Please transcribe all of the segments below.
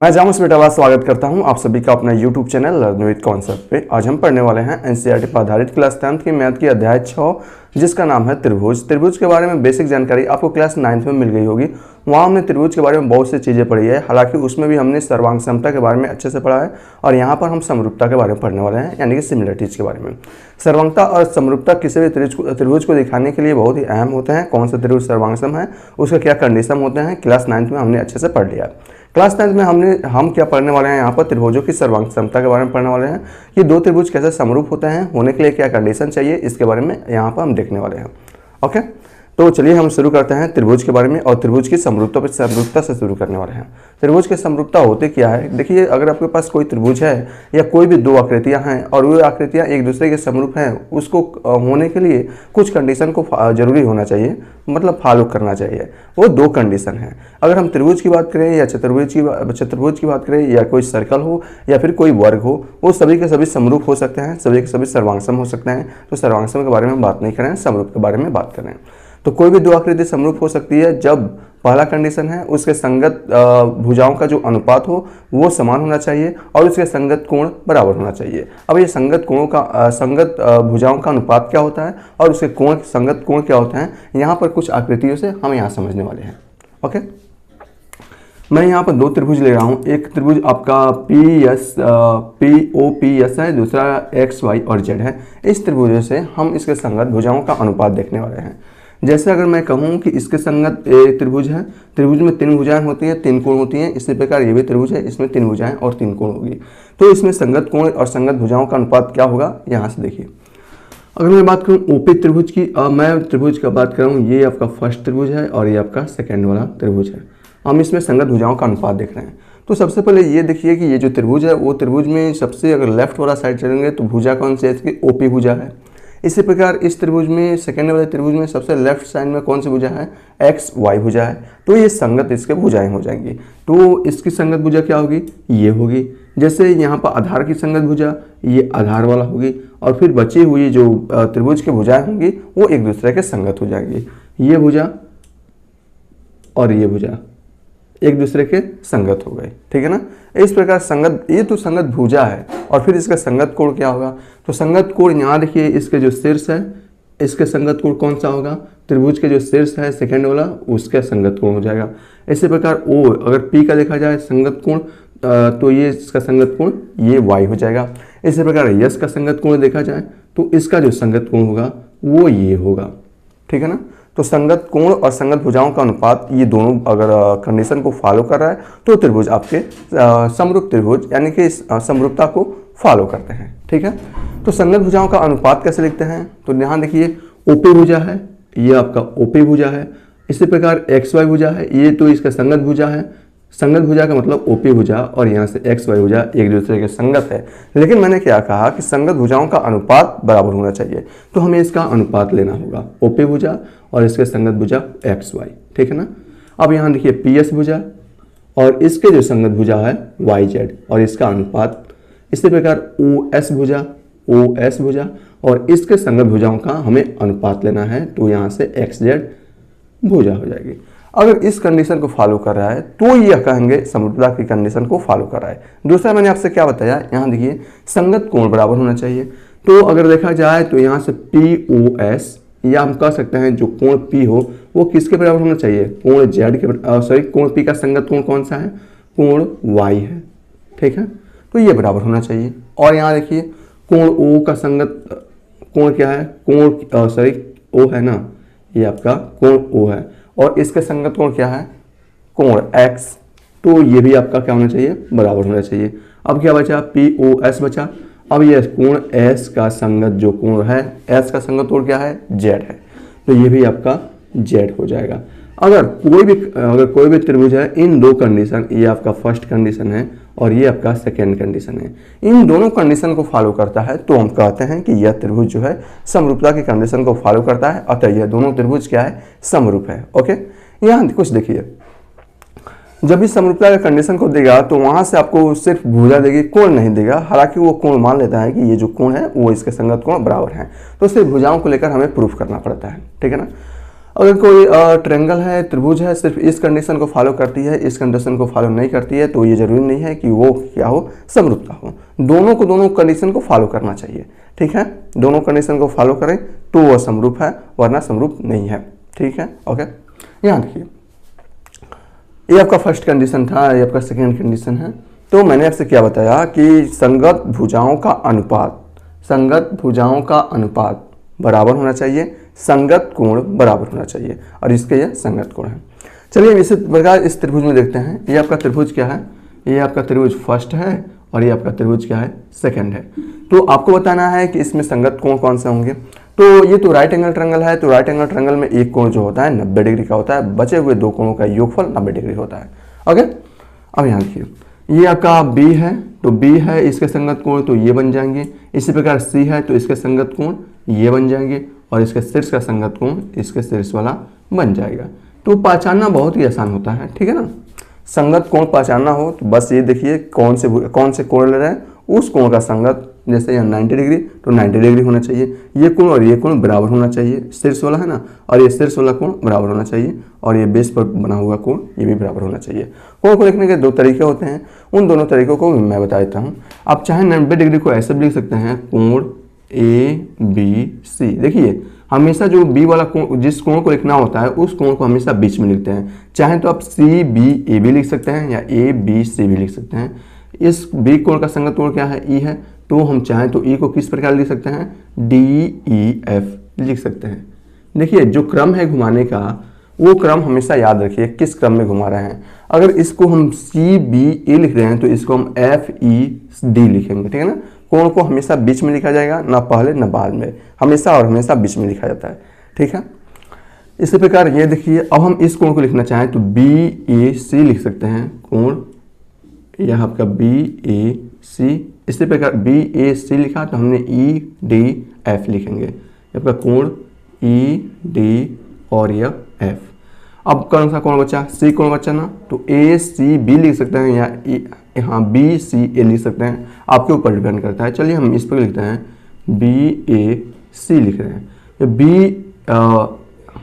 मैं जामुस बेटावा स्वागत करता हूं आप सभी का अपना YouTube channel learn with concept पे। आज हम पढ़ने वाले हैं एनसीईआरटी पर आधारित क्लास 10th की मैथ की अध्याय 6 जिसका नाम है त्रिभुज। त्रिभुज के बारे में बेसिक जानकारी आपको क्लास 9th में मिल गई होगी। वहाँ हमने त्रिभुज के बारे में बहुत सी चीज़ें पढ़ी है, हालांकि उसमें भी हमने सर्वांग समता के बारे में अच्छे से पढ़ा है और यहाँ पर हम समरूपता के बारे में पढ़ने वाले हैं, यानी कि सिमिलरिटीज के बारे में। सर्वांगता और समरूपता किसी भी त्रिभुज को दिखाने के लिए बहुत ही अहम होते हैं। कौन सा त्रिभुज सर्वांगसम है, उसके क्या कंडीशन होते हैं, क्लास 9th में हमने अच्छे से पढ़ लिया। क्लास 10th में हम क्या पढ़ने वाले हैं, यहाँ पर त्रिभुजों की सर्वांग समता के बारे में पढ़ने वाले हैं कि दो त्रिभुज कैसे समरूप होते हैं, होने के लिए क्या कंडीशन चाहिए, इसके बारे में यहाँ पर हम देखने वाले हैं। ओके, तो चलिए हम शुरू करते हैं त्रिभुज के बारे में और त्रिभुज की समरूपता से शुरू करने वाले हैं। त्रिभुज की समरूपता होती क्या है, देखिए अगर आपके पास कोई त्रिभुज है या कोई भी दो आकृतियां हैं और वो आकृतियां एक दूसरे के समरूप हैं, उसको होने के लिए कुछ कंडीशन को जरूरी होना चाहिए, मतलब फॉलो करना चाहिए। वो दो कंडीशन है। अगर हम त्रिभुज की बात करें या चतुर्भुज की बात करें या कोई सर्कल हो या फिर कोई वर्ग हो, वो सभी के सभी समरूप हो सकते हैं, सभी के सभी सर्वांगसम हो सकते हैं। तो सर्वांगसम के बारे में बात नहीं करें, समरूप के बारे में बात करें। तो कोई भी दो आकृति समरूप हो सकती है जब पहला कंडीशन है उसके संगत भुजाओं का जो अनुपात हो वो समान होना चाहिए और उसके संगत कोण बराबर होना चाहिए। अब ये संगत भुजाओं का अनुपात क्या होता है और उसके संगत कोण क्या होता है, यहाँ पर कुछ आकृतियों से हम यहाँ समझने वाले हैं। ओके, मैं यहाँ पर दो त्रिभुज ले रहा हूँ। एक त्रिभुज आपका POPS है, दूसरा XY और Z है। इस त्रिभुज से हम इसके संगत भुजाओं का अनुपात देखने वाले हैं। जैसे अगर मैं कहूँ कि इसके संगत एक त्रिभुज है, त्रिभुज में तीन भुजाएं होती हैं, तीन कोण होती हैं। इसी प्रकार ये भी त्रिभुज है, इसमें तीन भुजाएं और तीन कोण होगी। तो इसमें संगत कोण और संगत भुजाओं का अनुपात क्या होगा, यहाँ से देखिए। अगर मैं बात करूँ OP त्रिभुज की, मैं त्रिभुज का बात कर रहा हूँ, ये आपका फर्स्ट त्रिभुज है और ये आपका सेकेंड वाला त्रिभुज है। हम इसमें संगत भुजाओं का अनुपात देख रहे हैं। तो सबसे पहले ये देखिए कि ये जो त्रिभुज है वो त्रिभुज में सबसे अगर लेफ्ट वाला साइड चलेंगे तो भुजा कौन सी है, इसकी OP भुजा है। इसी प्रकार इस त्रिभुज में, सेकेंड वाले त्रिभुज में सबसे लेफ्ट साइड में कौन सी भुजा है, XY भुजा है। तो ये संगत इसके भुजाएं हो जाएंगी। तो इसकी संगत भुजा क्या होगी, ये होगी। जैसे यहाँ पर आधार की संगत भुजा ये आधार वाला होगी और फिर बची हुई जो त्रिभुज की भुजाएं होंगी वो एक दूसरे के संगत हो जाएंगी। ये भुजा और ये भुजा एक दूसरे के संगत हो गए, ठीक है ना। इस प्रकार संगत, ये तो संगत भुजा है और फिर इसका संगत कोण क्या होगा, तो संगत कोण यहाँ देखिए, इसके जो शीर्ष है इसके संगत कोण कौन सा होगा, त्रिभुज के जो शीर्ष है सेकेंड वाला उसका संगत कोण हो जाएगा। इसी प्रकार O, अगर P का देखा जाए संगत कोण, तो ये इसका संगत कोण ये Y हो जाएगा। इसी प्रकार S का संगत कोण देखा जाए तो इसका जो संगत कोण होगा वो ये होगा, ठीक है ना। तो संगत कोण और संगत भुजाओं का अनुपात, ये दोनों अगर कंडीशन को फॉलो कर रहा है तो त्रिभुज आपके समरूप त्रिभुज यानी कि समरूपता को फॉलो करते हैं, ठीक है। तो संगत भुजाओं का अनुपात कैसे लिखते हैं, तो यहाँ देखिए OP भुजा है, ये आपका OP भुजा है। इसी प्रकार XY भुजा है, ये तो इसका संगत भुजा है। संगत भुजा का मतलब OP भुजा और यहाँ से XY भुजा एक दूसरे के संगत है। लेकिन मैंने क्या कहा कि संगत भुजाओं का अनुपात बराबर होना चाहिए, तो हमें इसका अनुपात लेना होगा, OP भुजा और इसके संगत भुजा XY, ठीक है ना। अब यहाँ देखिए PS भुजा और इसके जो संगत भुजा है YZ और इसका अनुपात। इसी प्रकार OS भुजा और इसके संगत भुजाओं का हमें अनुपात लेना है, तो यहाँ से XZ भुजा हो जाएगी। अगर इस कंडीशन को फॉलो कर रहा है तो यह कहेंगे समरूपता की कंडीशन को फॉलो कर रहा है। दूसरा मैंने आपसे क्या बताया, यहाँ देखिए संगत कोण बराबर होना चाहिए। तो अगर देखा जाए तो यहाँ से POS या हम कह सकते हैं जो कोण P हो वो किसके बराबर होना चाहिए, कोण Z के, कोण P का संगत कोण कौन सा है, कोण Y है, ठीक है। तो ये बराबर होना चाहिए। और यहाँ देखिए कोण O का संगत कोण क्या है, O है ना, ये आपका कोण O है और इसके संगत कोण क्या है, कोण X। तो ये भी आपका क्या होना चाहिए, बराबर होना चाहिए। अब क्या बचा, POS बचा। अब ये कोण S का संगत जो कोण है, S का संगत कोण क्या है, Z है, तो ये भी आपका Z हो जाएगा। अगर कोई भी त्रिभुज है, इन दो कंडीशन, ये आपका फर्स्ट कंडीशन है और ये आपका सेकेंड कंडीशन है, इन दोनों कंडीशन को फॉलो करता है तो हम कहते हैं कि यह त्रिभुज जो है समरूपता की कंडीशन को फॉलो करता है, अतः यह दोनों त्रिभुज क्या है, समरूप है। ओके, यहाँ कुछ देखिए, जब भी समरूपता का कंडीशन को देगा तो वहां से आपको सिर्फ भुजा देगी, कोण नहीं देगा। हालांकि वो कोण मान लेता है कि ये जो कोण है वो इसके संगत कोण बराबर है, तो सिर्फ भुजाओं को लेकर हमें प्रूफ करना पड़ता है, ठीक है ना। अगर कोई ट्रायंगल है, त्रिभुज है, सिर्फ इस कंडीशन को फॉलो करती है, इस कंडीशन को फॉलो नहीं करती है, तो ये जरूरी नहीं है कि वो क्या हो, समरूप का हो। दोनों कंडीशन को फॉलो करना चाहिए, ठीक है। दोनों कंडीशन को फॉलो करें तो वो समरूप है, वरना समरूप नहीं है, ठीक है। ओके, यहाँ देखिए, ये आपका फर्स्ट कंडीशन था, ये आपका सेकेंड कंडीशन है। तो मैंने आपसे क्या बताया कि संगत भुजाओं का अनुपात बराबर होना चाहिए, संगत कोण बराबर होना चाहिए, और इसके यह संगत कोण है। चलिए हम इसी प्रकार इस त्रिभुज में देखते हैं। ये आपका त्रिभुज क्या है, ये आपका त्रिभुज फर्स्ट है और ये आपका त्रिभुज क्या है, सेकंड है। तो आपको बताना है कि इसमें संगत कोण कौन से होंगे। तो ये तो राइट एंगल ट्रायंगल है, तो राइट एंगल ट्रायंगल में एक कोण जो होता है 90 डिग्री का होता है, बचे हुए दो कोणों का योगफल 90 डिग्री होता है। ओके, अब यहाँ देखिए, ये आपका बी है, तो बी है, इसके संगत कोण तो ये बन जाएंगे। इसी प्रकार सी है, तो इसके संगत कोण ये बन जाएंगे, और इसके शीर्ष का संगत कोण इसके शीर्ष वाला बन जाएगा। तो पहचानना बहुत ही आसान होता है, ठीक है ना। संगत कोण पहचानना हो तो बस ये देखिए कौन से कोण ले रहे हैं, उस कोण का संगत, जैसे यहाँ 90 डिग्री तो 90 डिग्री होना चाहिए, ये कोण और ये कोण बराबर होना चाहिए, शीर्ष वाला है ना, और ये शीर्ष वाला कोण बराबर होना चाहिए, और ये बेस पर बना हुआ कोण ये भी बराबर होना चाहिए। कोण को लिखने के दो तरीके होते हैं, उन दोनों तरीकों को मैं बता देता हूँ। आप चाहे 90 डिग्री को ऐसे भी लिख सकते हैं, कोण ABC। देखिए हमेशा जो बी वाला कोण, जिस कोण को लिखना होता है उस कोण को हमेशा बीच में लिखते हैं। चाहे तो आप CBA भी लिख सकते हैं या ABC भी लिख सकते हैं। इस बी कोण का संगत कोण क्या है, E है, तो हम चाहें तो E को किस प्रकार लिख सकते हैं, DEF लिख सकते हैं। देखिए जो क्रम है घुमाने का, वो क्रम हमेशा याद रखिए किस क्रम में घुमा रहे हैं। अगर इसको हम CBA लिख रहे हैं तो इसको हम FED लिखेंगे, ठीक है ना। कोण को हमेशा बीच में लिखा जाएगा, ना पहले ना बाद में, हमेशा और हमेशा बीच में लिखा जाता है, ठीक है। इसी प्रकार ये देखिए, अब हम इस कोण को लिखना चाहें तो BAC लिख सकते हैं, कोण यह आपका BAC। इसी प्रकार BAC लिखा तो हमने EDF लिखेंगे, आपका कोण ED और यह F। अब कौन सा कोण बचा, C कोण बचा ना, तो ACB लिख सकते हैं या यहाँ BCA लिख सकते हैं, आपके ऊपर डिपेंड करता है। चलिए हम इस पर लिखते हैं BAC लिख रहे हैं,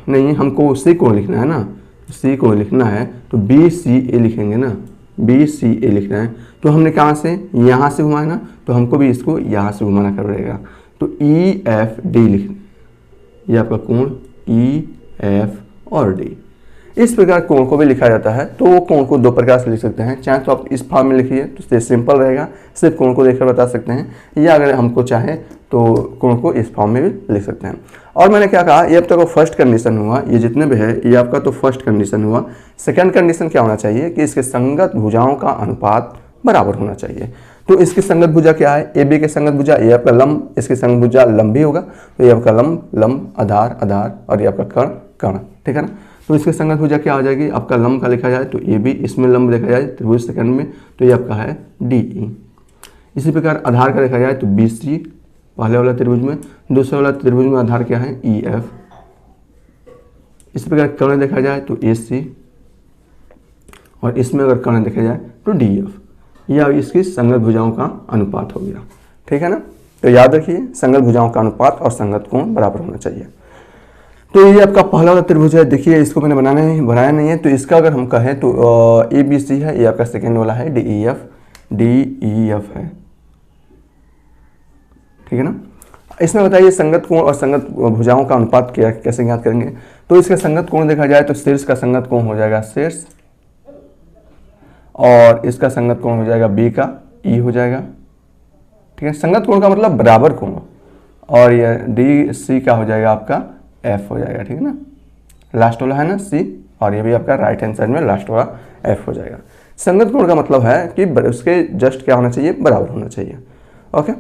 नहीं हमको C कोण लिखना है ना, C कोण लिखना है तो BCA लिखेंगे ना, BCA लिख रहे हैं, तो हमने कहाँ से, यहाँ से घुमाया ना, तो हमको भी इसको यहाँ से घुमाना पड़ेगा, तो EFD लिख, ये आपका कोण EF और D। इस प्रकार कोण को भी लिखा जाता है। तो कोण को दो प्रकार से लिख सकते हैं, चाहे तो आप इस फॉर्म में लिखिए तो सिंपल रहेगा, सिर्फ कोण को देखकर बता सकते हैं, या अगर हमको चाहे तो कोण को इस फॉर्म में भी लिख सकते हैं। और मैंने क्या कहा, ये अब तक फर्स्ट कंडीशन हुआ, ये जितने भी है ये आपका तो फर्स्ट कंडीशन हुआ। सेकंड कंडीशन क्या होना चाहिए कि इसके संगत भुजाओं का अनुपात बराबर होना चाहिए। तो इसकी संगत भुजा क्या है, AB के संगत भुजा, ये आपका लंब, इसकी संगत भुजा लंब भी होगा, तो ये आपका लंब, आधार आधार, और ये आपका कर्ण, ठीक है ना। तो इसके संगत भुजा क्या हो जाएगी, आपका लंब का लिखा जाए तो AB, इसमें लंब देखा जाए त्रिभुज सेकंड में तो ये आपका है DE। इसी प्रकार आधार का देखा जाए तो BC पहले वाला त्रिभुज में, दूसरे वाला त्रिभुज में आधार क्या है EF। इसी प्रकार कर्ण देखा जाए तो AC, और इसमें अगर कर्ण देखा जाए तो DF। यह इसकी संगत भुजाओं का अनुपात हो गया, ठीक है ना। तो याद रखिए संगत भुजाओं का अनुपात और संगत कोण बराबर होना चाहिए। तो ये आपका पहला वाला त्रिभुज है, देखिए इसको मैंने बनाया नहीं है, तो इसका अगर हम कहें तो ABC है, ये आपका सेकेंड वाला है DEF है, ठीक है ना। इसमें बताइए संगत कोण और संगत भुजाओं का अनुपात कैसे ज्ञात करेंगे। तो इसका संगत कोण देखा जाए तो शीर्ष का संगत कोण हो जाएगा शीर्ष, और इसका संगत कोण हो जाएगा B का E हो जाएगा, ठीक है। संगत कोण का मतलब बराबर कोण, और यह DC का हो जाएगा आपका F हो जाएगा, ठीक है ना। लास्ट वाला है ना C, और ये भी आपका राइट हैंड साइड में लास्ट वाला F हो जाएगा। संगत कोण का मतलब है कि उसके जस्ट क्या होना चाहिए, बराबर होना चाहिए। ओके,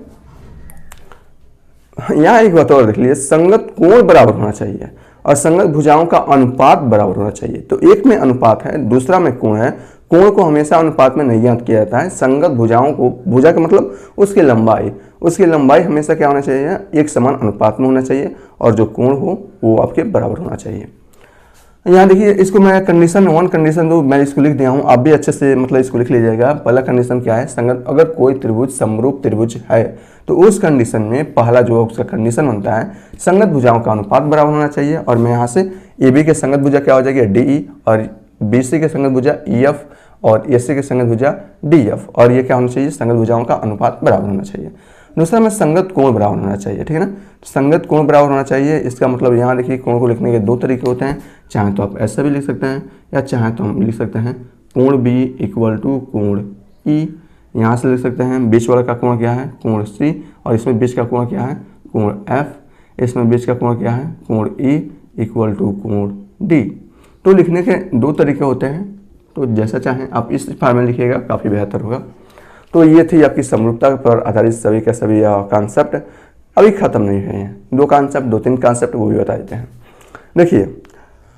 यहाँ एक बात और देख लीजिए, संगत कोण बराबर होना चाहिए और संगत भुजाओं का अनुपात बराबर होना चाहिए। तो एक में अनुपात है, दूसरा में कोण है। कोण को हमेशा अनुपात में नहीं ज्ञात किया जाता है। संगत भुजाओं को, भुजा का मतलब उसकी लंबाई हमेशा क्या होना चाहिए, एक समान अनुपात में होना चाहिए, और जो कोण हो वो आपके बराबर होना चाहिए। यहाँ देखिए इसको मैं कंडीशन 1 कंडीशन 2 मैं इसको लिख दिया हूँ, आप भी अच्छे से मतलब इसको लिख लीजिएगा। पहला कंडीशन क्या है, संगत अगर कोई त्रिभुज समरूप त्रिभुज है तो उस कंडीशन में पहला जो उसका कंडीशन बनता है, संगत भुजाओं का अनुपात बराबर होना चाहिए, और मैं यहाँ से AB के संगत भुजा क्या हो जाएगी DE, और BC के संगत भुजा EF, और AC के संगत भुजा DF, और ये क्या होना चाहिए, संगत भुजाओं का अनुपात बराबर होना चाहिए। दूसरा में संगत कोण बराबर होना चाहिए, ठीक है ना। संगत कोण बराबर होना चाहिए, इसका मतलब यहाँ देखिए कोण को लिखने के दो तरीके होते हैं, चाहे तो आप ऐसा भी लिख सकते हैं या चाहे तो हम लिख सकते हैं कोण B इक्वल टू कोण E। यहाँ से लिख सकते हैं बीच वाला का कोण क्या है, कोण C, और इसमें बीच का कोण क्या है, कोण F, इसमें बीच का कोण क्या है, कोण E इक्वल टू कोण D। तो लिखने के दो तरीके होते हैं, तो जैसा चाहें आप इस फॉर्म में लिखिएगा, काफ़ी बेहतर होगा। तो ये थी आपकी समरूपता पर आधारित सभी के सभी कॉन्सेप्ट, अभी ख़त्म नहीं हुए हैं, दो कॉन्सेप्ट, दो तीन कॉन्सेप्ट वो भी बता देते हैं। देखिए,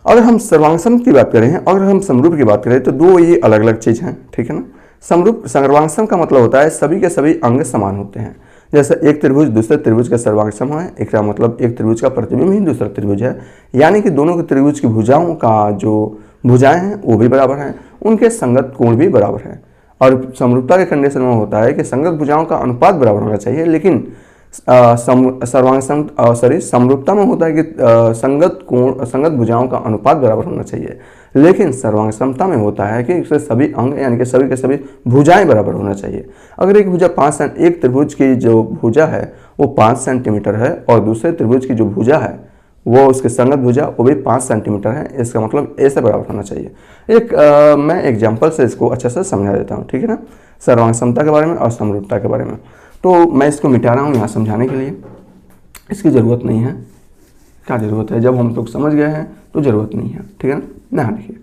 अगर हम सर्वांग की बात करें, अगर हम समरूप की बात करें, तो दो ये अलग अलग चीज़ हैं, ठीक है ना। सर्वांग का मतलब होता है सभी के सभी अंग समान होते हैं। जैसे एक त्रिभुज दूसरे त्रिभुज का सर्वांग सम है, एक का मतलब एक त्रिभुज का प्रतिबिंब ही दूसरा त्रिभुज है, यानी कि दोनों के त्रिभुज की भुजाओं का जो भुजाएं हैं वो भी बराबर हैं, उनके संगत कोण भी बराबर है। और समरूपता के कंडीशन में होता है कि संगत भुजाओं का अनुपात बराबर होना चाहिए, लेकिन समरूपता में होता है कि संगत भुजाओं का अनुपात बराबर होना चाहिए, लेकिन सर्वांग समता में होता है कि इसके सभी अंग यानी कि सभी के सभी भुजाएं बराबर होना चाहिए। अगर एक भुजा एक त्रिभुज की जो भुजा है वो 5 सेंटीमीटर है और दूसरे त्रिभुज की जो भुजा है वो उसके संगत भुजा वो भी 5 सेंटीमीटर है, इसका मतलब ए से बराबर होना चाहिए। मैं एग्जाम्पल से इसको अच्छे से समझा देता हूँ, ठीक है ना, सर्वांग समता के बारे में और समरूपता के बारे में। तो मैं इसको मिटा रहा हूँ यहाँ समझाने के लिए, इसकी ज़रूरत नहीं है। क्या ज़रूरत है, जब हम लोग समझ गए हैं तो ज़रूरत नहीं है, ठीक है ना। यहाँ देखिए,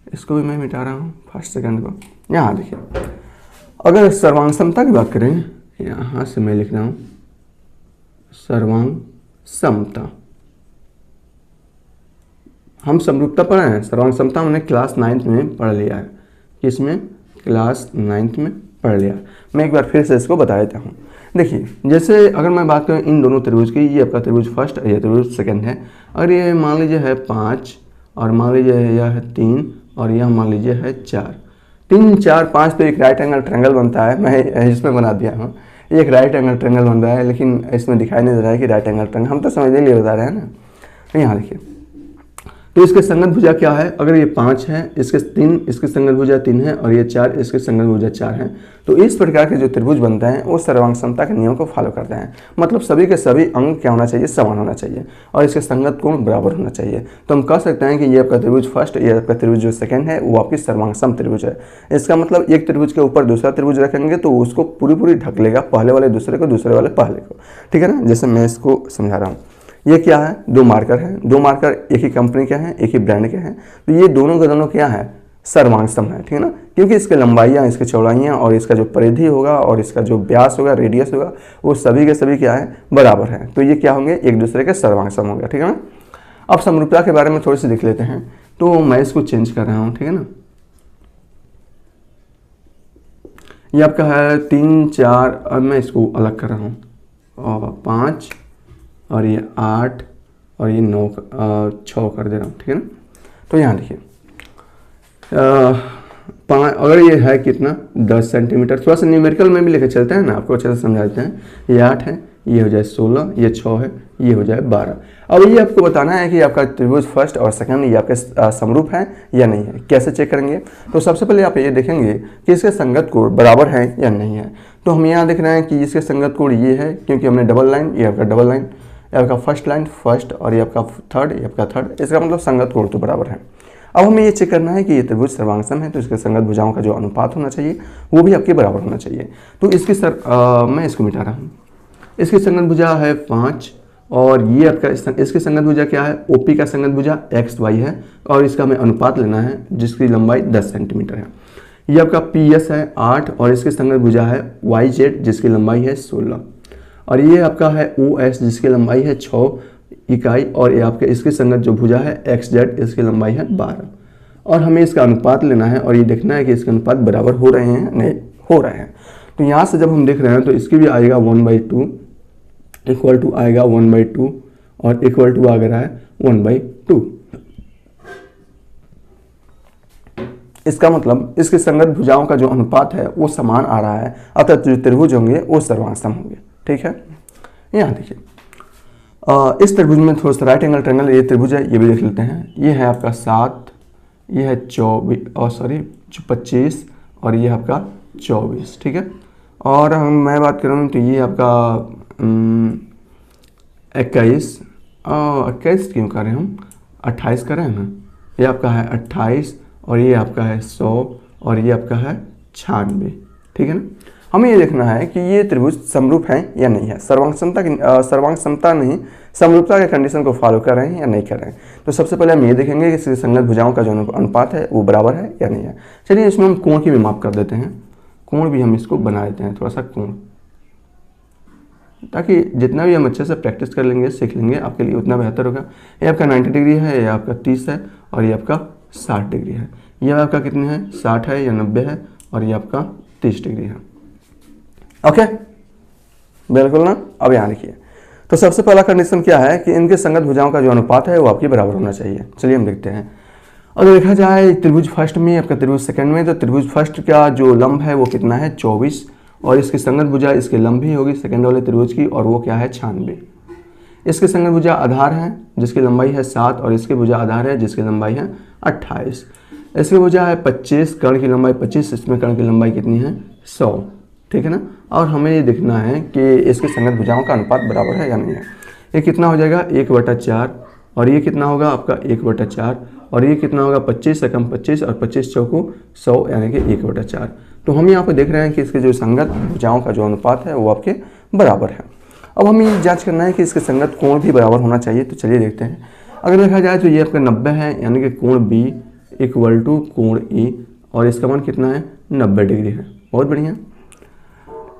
इसको भी मैं मिटा रहा हूँ फर्स्ट सेकंड को। यहाँ देखिए, अगर सर्वांग समता की बात करें, यहाँ से मैं लिख रहा हूँ सर्वांग समता। हम समरूपता पढ़े हैं, सर्वांग समता हमने क्लास 9th में पढ़ लिया है। किसमें, क्लास 9th में पढ़ लिया। मैं एक बार फिर से इसको बता देता हूँ। देखिए, जैसे अगर मैं बात करूँ इन दोनों त्रिभुज की, ये आपका त्रिभुज फर्स्ट और ये त्रिभुज सेकंड है। अगर ये मान लीजिए है 5 और मान लीजिए यह है 3 और यह मान लीजिए है 4, 3 4 5 पे एक राइट एंगल ट्रायंगल बनता है। मैं इसमें बना दिया हूँ, एक राइट एंगल ट्रायंगल बन रहा है, लेकिन इसमें दिखाई नहीं दे रहा है कि राइट एंगल ट्रायंगल, हम तो समझने के लिए बता रहे हैं ना। तो यहाँ देखिए, तो इसके संगत भुजा क्या है, अगर ये 5 है, इसके 3 इसके संगत भुजा 3 है और ये 4 इसके संगत भुजा 4 है, तो इस प्रकार के जो त्रिभुज बनते हैं वो सर्वांग समता के नियम को फॉलो करते हैं। मतलब सभी के सभी अंग क्या होना चाहिए, समान होना चाहिए और इसके संगत कोण बराबर होना चाहिए। तो हम कह सकते हैं कि ये आपका त्रिभुज फर्स्ट, ये आपका त्रिभुज जो सेकंड है वो आपकी सर्वांग सम त्रिभुज है। इसका मतलब एक त्रिभुज के ऊपर दूसरा त्रिभुज रखेंगे तो उसको पूरी ढक लेगा, पहले वाले दूसरे को, दूसरे वाले पहले को, ठीक है ना। जैसे मैं इसको समझा रहा हूँ, ये क्या है, 2 मार्कर है, 2 मार्कर एक ही कंपनी के हैं, एक ही ब्रांड के हैं, तो ये दोनों के दोनों क्या है, सर्वांग सम है, ठीक है ना। क्योंकि इसके लंबाइयाँ, इसकी चौड़ाइयाँ और इसका जो परिधि होगा और इसका जो व्यास होगा, रेडियस होगा, वो सभी के सभी क्या है, बराबर है। तो ये क्या होंगे, एक दूसरे के सर्वांग सम होंगे, ठीक है ना। अब समरूपता के बारे में थोड़ी सी देख लेते हैं। तो मैं इसको चेंज कर रहा हूँ, ठीक है ना। ये आपका है 3 4, अब मैं इसको अलग कर रहा हूँ, और 5 और ये 8 और ये 9 6 कर दे रहा हूँ, ठीक है ना। तो यहाँ देखिए, 5 अगर ये है कितना, 10 सेंटीमीटर, थोड़ा सा न्यूमेरिकल में भी लेकर चलते हैं ना, आपको अच्छे से समझाते हैं। ये 8 है, ये हो जाए 16, ये 6 है, ये हो जाए 12। अब ये आपको बताना है कि आपका त्रिभुज फर्स्ट और सेकंड ये आपके समरूप है या नहीं है। कैसे चेक करेंगे, तो सबसे पहले आप ये देखेंगे कि इसके संगत कोण बराबर है या नहीं है। तो हम यहाँ देख रहे हैं कि इसके संगत कोण ये है, क्योंकि हमने डबल लाइन, ये आपका डबल लाइन, ये आपका फर्स्ट लाइन फर्स्ट और ये आपका थर्ड, ये आपका थर्ड, इसका मतलब संगत कोण तो बराबर है। अब हमें ये चेक करना है कि ये त्रिभुज सर्वांग सम है, तो इसके संगत भुजाओं का जो अनुपात होना चाहिए वो भी आपके बराबर होना चाहिए। तो इसकी मैं इसको मिटा रहा हूँ। इसकी संगत भुजा है 5 और ये आपका इसकी संगत भुजा क्या है, ओपी का संगत भुजा XY है और इसका हमें अनुपात लेना है जिसकी लंबाई 10 सेंटीमीटर है। ये आपका PS है 8 और इसकी संगत भुजा है YZ जिसकी लंबाई है 16 और ये आपका है OS जिसकी लंबाई है 6 इकाई और ये आपके इसकी संगत जो भुजा है XZ इसकी लंबाई है 12 और हमें इसका अनुपात लेना है और ये देखना है कि इसके अनुपात बराबर हो रहे हैं, नहीं हो रहे हैं। तो यहाँ से जब हम देख रहे हैं तो इसकी भी आएगा 1/2 इक्वल टू आएगा 1/2 और इक्वल टू आ रहा है 1/2। इसका मतलब इसकी संगत भुजाओं का जो अनुपात है वो समान आ रहा है, अतः जो त्रिभुज होंगे वो सर्वांग सम होंगे, ठीक है। यहाँ देखिए, इस त्रिभुज में थोड़ा सा राइट एंगल ट्रायंगल ये त्रिभुज है, ये भी देख लेते हैं। ये है आपका 7, ये है 25 और ये आपका 24, ठीक है। और मैं बात कर रहा हूँ तो ये आपका 21 क्यों कर रहे हैं हम, 28 कर रहे हैं ना। ये आपका है 28 और ये आपका है 100 और ये आपका है 96, ठीक है ना। हमें ये देखना है कि ये त्रिभुज समरूप है या नहीं है, सर्वांग समता नहीं, समरूपता के कंडीशन को फॉलो कर रहे हैं या नहीं कर रहे हैं। तो सबसे पहले हम ये देखेंगे कि संगत भुजाओं का जो अनुपात है वो बराबर है या नहीं है। चलिए इसमें हम कोण की भी माप कर देते हैं, कोण भी हम इसको बना देते हैं थोड़ा सा कोण, ताकि जितना भी हम अच्छे से प्रैक्टिस कर लेंगे, सीख लेंगे, आपके लिए उतना बेहतर होगा। ये आपका 90 डिग्री है, ये आपका 30 है और ये आपका 60 डिग्री है। ये आपका कितने है, 60 है या 90 है और ये आपका 30 डिग्री है। ओके, बिल्कुल ना। अब यहाँ देखिए, तो सबसे पहला कंडीशन क्या है कि इनके संगत भुजाओं का जो अनुपात है वो आपके बराबर होना चाहिए। चलिए हम देखते हैं। अगर देखा जाए त्रिभुज फर्स्ट में, आपका त्रिभुज सेकंड में, तो त्रिभुज फर्स्ट का जो लंब है वो कितना है, 24 और इसकी संगत भुजा इसके लंब ही होगी सेकंड वाले त्रिभुज की, और वो क्या है, 96। इसके संगत भुजा आधार है जिसकी लंबाई है 7 और इसकी भुजा आधार है जिसकी लंबाई है 28। इसकी भुजा है 25, कर्ण की लंबाई 25, इसमें कर्ण की लंबाई कितनी है, 100, ठीक है ना। और हमें ये देखना है कि इसकी संगत भुजाओं का अनुपात बराबर है या नहीं है। ये कितना हो जाएगा, 1/4 और ये कितना होगा आपका 1/4 और ये कितना होगा 25 से कम 25 और 25 चौको 100 यानी कि 1/4। तो हम यहाँ पे देख रहे हैं कि इसके जो संगत भुजाओं का जो अनुपात है वो आपके बराबर है। अब हमें ये जांच करना है कि इसके संगत कोण भी बराबर होना चाहिए। तो चलिए देखते हैं। अगर देखा जाए तो ये आपका 90 है, यानी कि कोण B इक्वल टू कोण E और इसका मान कितना है, 90 डिग्री है। बहुत बढ़िया।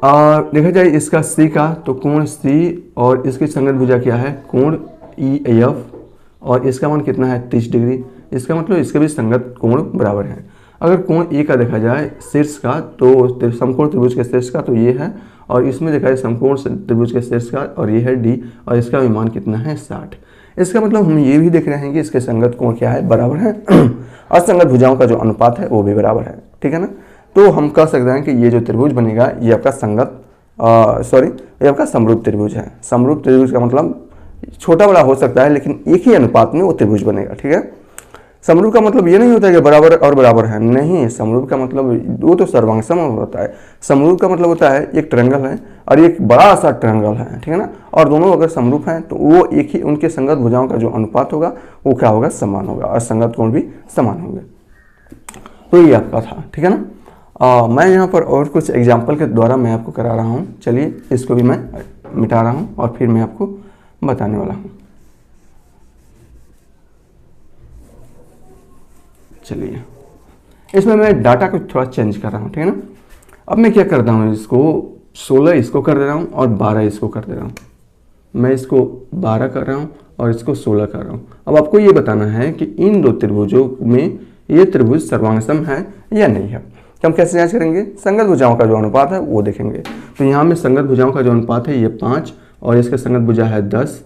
और देखा जाए इसका C का, तो कोण C और इसकी संगत भुजा क्या है, कोण EF और इसका मान कितना है, 30 डिग्री। इसका मतलब इसके भी संगत कोण बराबर है। अगर कोण E का देखा जाए शीर्ष का, तो समकोण त्रिभुज के शीर्ष का तो ये है, और इसमें देखा जाए समकोण त्रिभुज के शीर्ष का और ये है D और इसका भी मान कितना है, 60। इसका मतलब हम ये भी देख रहे हैं कि इसके संगत कोण क्या है, बराबर है। और संगत भुजाओं का जो अनुपात है वो भी बराबर है, ठीक है ना। तो हम कह सकते हैं कि ये जो त्रिभुज बनेगा ये आपका ये आपका समरूप त्रिभुज है। समरूप त्रिभुज का मतलब छोटा बड़ा हो सकता है लेकिन एक ही अनुपात में वो त्रिभुज बनेगा, ठीक है। समरूप का मतलब ये नहीं होता है कि बराबर और बराबर है, नहीं। समरूप का मतलब वो तो सर्वांग सम होता है। समरूप का मतलब होता है एक ट्रायंगल है और एक बड़ा सा ट्रायंगल है, ठीक है ना, और दोनों अगर समरूप हैं तो वो एक ही उनके संगत भुजाओं का जो अनुपात होगा वो क्या होगा, समान होगा, और संगत कोण भी समान होंगे। तो ये आपका था, ठीक है ना। मैं यहाँ पर और कुछ एग्जाम्पल के द्वारा मैं आपको करा रहा हूँ। चलिए इसको भी मैं मिटा रहा हूँ और फिर मैं आपको बताने वाला हूँ। चलिए इसमें मैं डाटा को थोड़ा चेंज कर रहा हूँ, ठीक है ना। अब मैं क्या करता हूँ, इसको 16 इसको कर दे रहा हूँ और 12 इसको कर दे रहा हूँ। मैं इसको 12 कर रहा हूँ और इसको 16 कर रहा हूँ। अब आपको ये बताना है कि इन दो त्रिभुजों में ये त्रिभुज सर्वांगसम है या नहीं है। हम कैसे जांच करेंगे, संगत भुजाओं का जो अनुपात है वो देखेंगे। तो यहाँ में संगत भुजाओं का जो अनुपात है ये 5 और इसका संगत भुजा है 10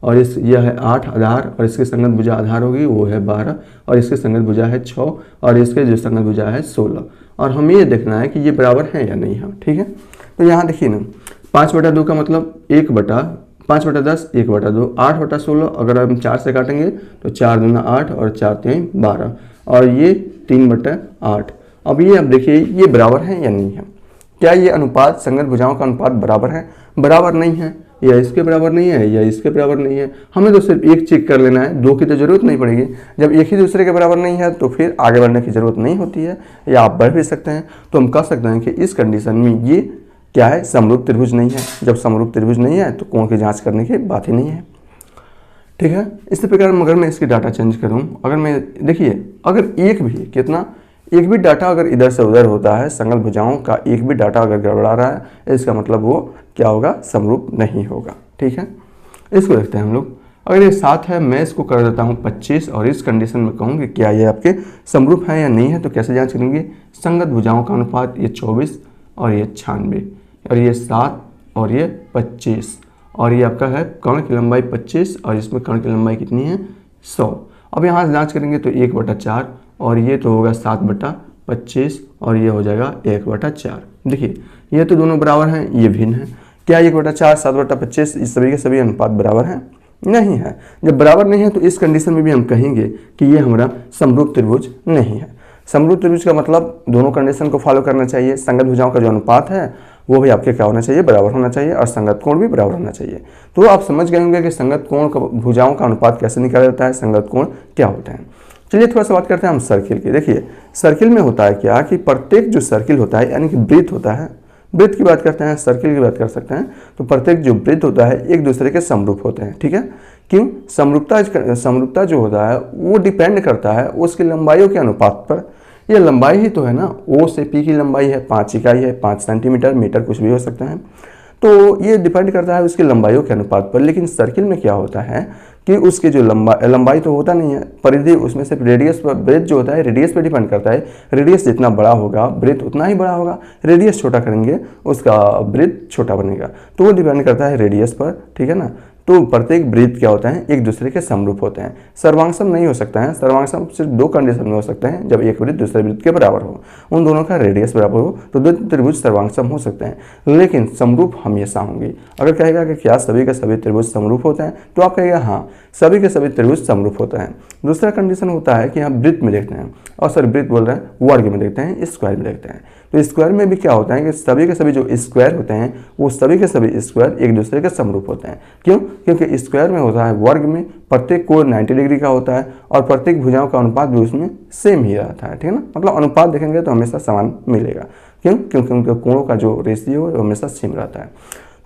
और यह है 8 आधार और इसके संगत भुजा आधार होगी वो है 12 और इसके संगत भुजा है 6 और इसके जो संगत भुजा है 16। और हमें ये देखना है कि ये बराबर है या नहीं है, ठीक है। तो यहाँ देखिए ना, 5/2 का मतलब 5/10 1/2, 8/16 अगर हम 4 से काटेंगे तो 4 दूना 8 और 4 3 12 और ये 3/8। अब ये अब देखिए ये बराबर है या नहीं है। क्या ये अनुपात संगत भुजाओं का अनुपात बराबर है, बराबर नहीं है, या इसके बराबर नहीं है या इसके बराबर नहीं है। हमें तो सिर्फ एक चेक कर लेना है, दो की तो जरूरत नहीं पड़ेगी। जब एक ही दूसरे के बराबर नहीं है तो फिर आगे बढ़ने की जरूरत नहीं होती है, या आप बढ़ भी सकते हैं। तो हम कह सकते हैं कि इस कंडीशन में ये क्या है, समरूप त्रिभुज नहीं है। जब समरूप त्रिभुज नहीं है तो कोण की जाँच करने की बात ही नहीं है, ठीक है। इसी प्रकार अगर मैं इसकी डाटा चेंज करूँ, अगर मैं देखिए अगर एक भी डाटा अगर इधर से उधर होता है, संगत भुजाओं का एक भी डाटा अगर गड़बड़ा रहा है, इसका मतलब वो क्या होगा, समरूप नहीं होगा, ठीक है। इसको देखते हैं हम लोग। अगर ये 7 है, मैं इसको कर देता हूँ 25 और इस कंडीशन में कहूँ कि क्या ये आपके समरूप है या नहीं है। तो कैसे जांच करेंगे, संगत भुजाओं का अनुपात ये 24 और ये 96 और ये 7 और ये 25 और ये आपका है कर्ण की लंबाई 25 और इसमें कर्ण की लंबाई कितनी है, 100। अब यहाँ से जाँच करेंगे तो 1/4 और ये तो होगा 7/25 और ये हो जाएगा 1/4। देखिए ये तो दोनों बराबर हैं, ये भिन्न है। क्या 1/4 7/25 इस सभी के सभी अनुपात बराबर हैं। नहीं है। जब बराबर नहीं है तो इस कंडीशन में भी हम कहेंगे कि ये हमारा समरूप त्रिभुज नहीं है। समरूप त्रिभुज का मतलब दोनों कंडीशन को फॉलो करना चाहिए। संगत भुजाओं का जो अनुपात है वो भी आपके क्या होना चाहिए, बराबर होना चाहिए, और संगत कोण भी बराबर होना चाहिए। तो आप समझ गए होंगे कि संगत कोण का भुजाओं का अनुपात कैसे निकाला जाता है, संगत कोण क्या होते हैं। चलिए थोड़ा सा बात करते हैं हम सर्किल की। देखिए सर्किल में होता है क्या कि प्रत्येक जो सर्किल होता है यानी कि वृत्त होता है, वृत्त की बात करते हैं, सर्किल की बात कर सकते हैं, तो प्रत्येक जो वृत्त होता है एक दूसरे के समरूप होते हैं। ठीक है, क्यों? समरूपता जो होता है वो डिपेंड करता है उसकी लंबाइयों के अनुपात पर। ये लंबाई ही तो है ना, ओ से पी की लंबाई है 5 इकाई है, 5 सेंटीमीटर, मीटर कुछ भी हो सकता है, तो ये डिपेंड करता है उसकी लंबाइयों के अनुपात पर। लेकिन सर्किल में क्या होता है कि उसकी जो लंबाई तो होता नहीं है, परिधि उसमें सिर्फ रेडियस पर, वृत्त जो होता है रेडियस पर डिपेंड करता है। रेडियस जितना बड़ा होगा वृत्त उतना ही बड़ा होगा, रेडियस छोटा करेंगे उसका वृत्त छोटा बनेगा, तो वो डिपेंड करता है रेडियस पर। ठीक है ना, तो प्रत्येक वृत्त क्या होता है, एक दूसरे के समरूप होते हैं। सर्वांगसम नहीं हो सकता है, सर्वांगसम सिर्फ 2 कंडीशन में हो सकते हैं, जब एक वृत्त दूसरे वृत्त के बराबर हो, उन दोनों का रेडियस बराबर हो, तो दो त्रिभुज सर्वांगसम हो सकते हैं। लेकिन समरूप हमेशा होंगे। अगर कहेगा कि क्या सभी के सभी त्रिभुज समरूप होते हैं, तो आप कहेगा हाँ सभी के सभी त्रिभुज समरूप होते हैं। दूसरा कंडीशन होता है कि हम वृत्त में देखते हैं, और सर वृत्त बोल रहे हैं, वर्ग में देखते हैं, स्क्वायर में देखते हैं। तो स्क्वायर में भी क्या होता है कि सभी के सभी जो स्क्वायर होते हैं वो सभी के सभी स्क्वायर एक दूसरे के समरूप होते हैं। क्यों? क्योंकि स्क्वायर में होता है वर्ग में प्रत्येक कोण 90 डिग्री का होता है, और प्रत्येक भुजाओं का अनुपात भी उसमें सेम ही रहता है। ठीक है ना, मतलब अनुपात देखेंगे तो हमेशा समान मिलेगा। क्यों? क्योंकि उनके कोणों का जो रेशियो है वो हमेशा सेम रहता है।